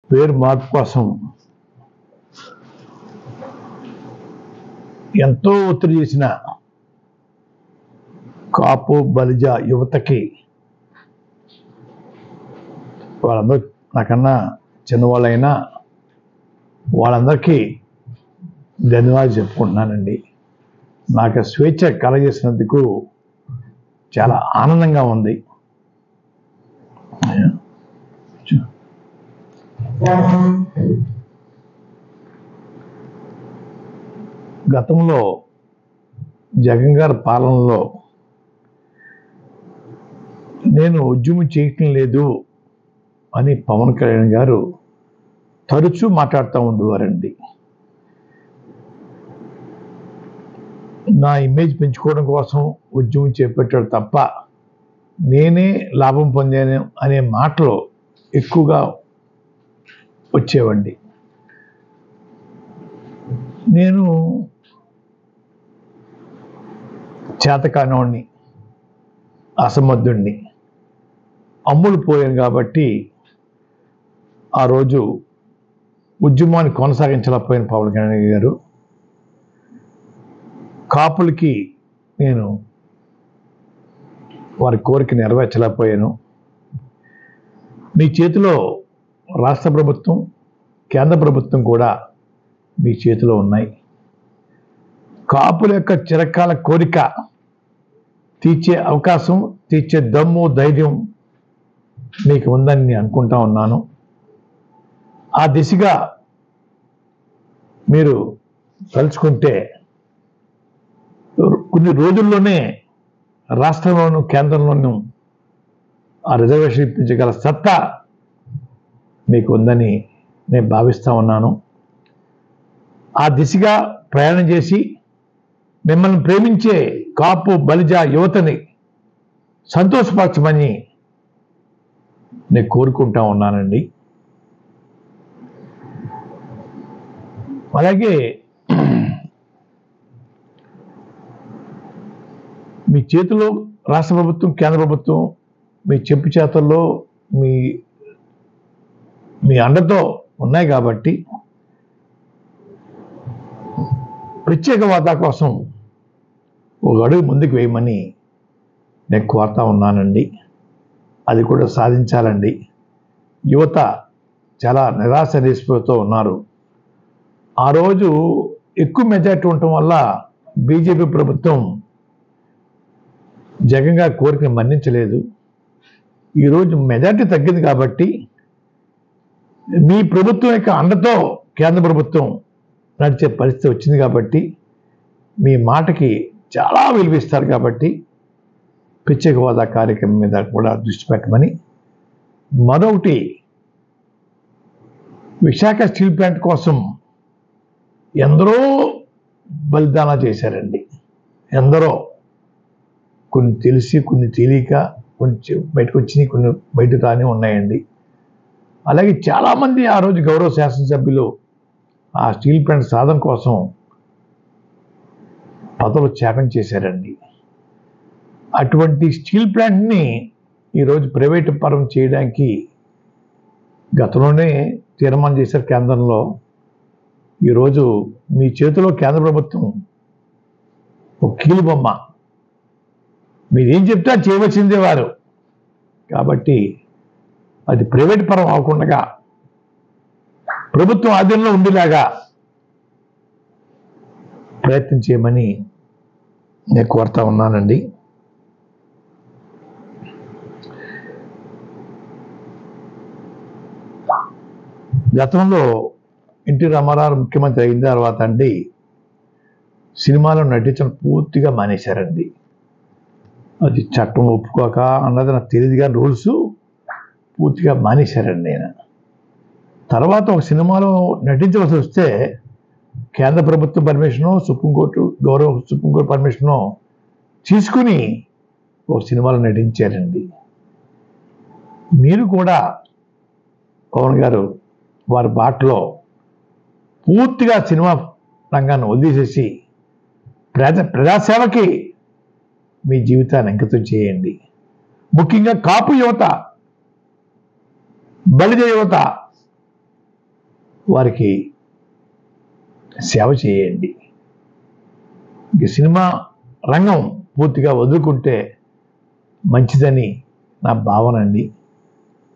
పేరు మార్పు కోసం ఎంతో ఒత్తిడి చేసిన కాపు బలిజ యువతకి వాళ్ళందరూ నాకన్నా చిన్నవాళ్ళైనా వాళ్ళందరికీ ధన్యవాదాలు చెప్పుకుంటున్నానండి. నాకు స్వేచ్ఛ కలగజేసినందుకు చాలా ఆనందంగా ఉంది. గతంలో జగన్ గారి పాలనలో నేను ఉద్యమం చేయటం లేదు అని పవన్ కళ్యాణ్ గారు తరచూ మాట్లాడుతూ ఉండేవారండి. నా ఇమేజ్ పెంచుకోవడం కోసం ఉద్యమం చేపట్టాడు తప్ప నేనే లాభం పొందాను అనే మాటలు ఎక్కువగా వచ్చేవండి. నేను చేతకానివాడిని, అసమర్థుడిని, అమ్ముడు పోయాను కాబట్టి ఆ రోజు ఉద్యమాన్ని కొనసాగించలేకపోయిన పవన్ కళ్యాణ్ గారు కాపులకి నేను వారి కోరిక నెరవేర్చలేకపోయాను. మీ చేతిలో రాష్ట్ర ప్రభుత్వం, కేంద్ర ప్రభుత్వం కూడా మీ చేతిలో ఉన్నాయి. కాపుల యొక్క చిరకాల కోరిక తీర్చే అవకాశం, తీర్చే దమ్ము, ధైర్యం మీకు ఉందని నేను అనుకుంటా ఉన్నాను. ఆ దిశగా మీరు తలుచుకుంటే కొన్ని రోజుల్లోనే రాష్ట్రంలోనూ కేంద్రంలోనూ ఆ రిజర్వేషన్ ఇప్పించగల సత్తా మీకు ఉందని నేను భావిస్తూ ఉన్నాను. ఆ దిశగా ప్రయాణం చేసి మిమ్మల్ని ప్రేమించే కాపు బలిజ యువతని సంతోషపరచమని నేను కోరుకుంటా ఉన్నానండి. అలాగే మీ చేతిలో రాష్ట్ర ప్రభుత్వం, కేంద్ర ప్రభుత్వం మీ చెప్పు చేతల్లో మీ అండతో ఉన్నాయి కాబట్టి ప్రత్యేక హోదా కోసం ఒక అడుగు ముందుకు వేయమని నేను కోరుతా ఉన్నానండి. అది కూడా సాధించాలండి. యువత చాలా నిరాశ నిస్పృహతో ఉన్నారు. ఆ రోజు ఎక్కువ మెజార్టీ ఉండటం వల్ల బీజేపీ ప్రభుత్వం జగన్ గారి కోరికను మన్నించలేదు. ఈరోజు మెజార్టీ తగ్గింది కాబట్టి మీ ప్రభుత్వం యొక్క అండతో కేంద్ర ప్రభుత్వం నడిచే పరిస్థితి వచ్చింది కాబట్టి మీ మాటకి చాలా విలువిస్తారు కాబట్టి ప్రత్యేక హోదా కార్యక్రమం మీద కూడా దృష్టి పెట్టమని, మరొకటి విశాఖ స్టీల్ ప్లాంట్ కోసం ఎందరో బలిదానం చేశారండి. ఎందరో, కొన్ని తెలిసి, కొన్ని తెలియక, కొంచెం బయటకు వచ్చినాయి, కొన్ని బయట రాని ఉన్నాయండి. అలాగే చాలామంది ఆ రోజు గౌరవ శాసనసభ్యులు ఆ స్టీల్ ప్లాంట్ సాధన కోసం పదవులు త్యాగం చేశారండి. అటువంటి స్టీల్ ప్లాంట్ని ఈరోజు ప్రైవేటు పరం చేయడానికి గతంలోనే తీర్మానం చేశారు కేంద్రంలో. ఈరోజు మీ చేతిలో కేంద్ర ప్రభుత్వం ఒక కీలుబొమ్మ, మీరేం చెప్తే చేయవలసిందే వారు. కాబట్టి అది ప్రైవేట్ పరం అవ్వకుండా ప్రభుత్వం ఆధీనంలో ఉండేలాగా ప్రయత్నం చేయమని నేను కోరుతా ఉన్నానండి. గతంలో ఎన్టీ రామారావు ముఖ్యమంత్రి అయిన తర్వాత అండి సినిమాలో నటించడం పూర్తిగా మానేశారండి. అది చట్టం ఒప్పుకోక అన్నది నాకు తెలియదు కానీ రూల్స్ పూర్తిగా మానేశారండి. ఆయన తర్వాత ఒక సినిమాలో నటించవలసి వస్తే కేంద్ర ప్రభుత్వ పర్మిషను, సుప్రీంకోర్టు పర్మిషను తీసుకుని ఒక సినిమాలో నటించారండి. మీరు కూడా పవన్ గారు వారి బాటలో పూర్తిగా సినిమా రంగాన్ని వదిలేసేసి ప్రజాసేవకి మీ జీవితాన్ని అంకితం చేయండి. ముఖ్యంగా కాపు యువత, బలిజ యువత వారికి సేవ చేయండి. ఇంక సినిమా రంగం పూర్తిగా వదులుకుంటే మంచిదని నా భావన అండి.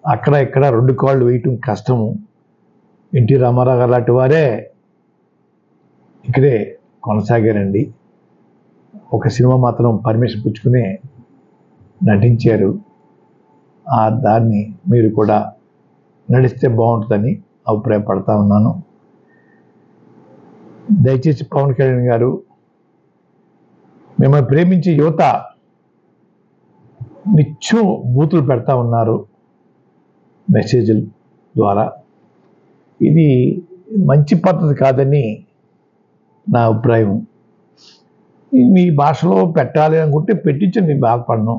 అక్కడ ఇక్కడ 2 కాళ్ళు వేయటం కష్టము. ఎన్టీ రామారావు గారు లాంటి వారే ఇక్కడే కొనసాగారండి. ఒక సినిమా మాత్రం పర్మిషన్ పుచ్చుకుని నటించారు. ఆ దాన్ని మీరు కూడా నడిస్తే బాగుంటుందని అభిప్రాయపడతా ఉన్నాను. దయచేసి పవన్ కళ్యాణ్ గారు, మిమ్మల్ని ప్రేమించే యువత నిత్యం బూతులు పెడతా ఉన్నారు మెసేజ్ల ద్వారా. ఇది మంచి పద్ధతి కాదని నా అభిప్రాయం. మీ భాషలో పెట్టాలి అనుకుంటే పెట్టించండి, బాధపడను.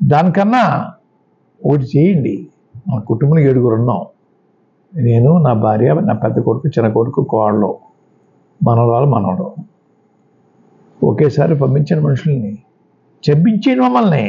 దానికన్నా ఒకటి చేయండి. మా కుటుంబంలో 7 ఉన్నాం. నేను, నా భార్య, నా పెద్ద కొడుకు, చిన్న కొడుకు, కోడలు, మనవరాలు, మనవడు. ఒకేసారి పంపించిన మనుషుల్ని చెప్పించేయండి మమ్మల్ని.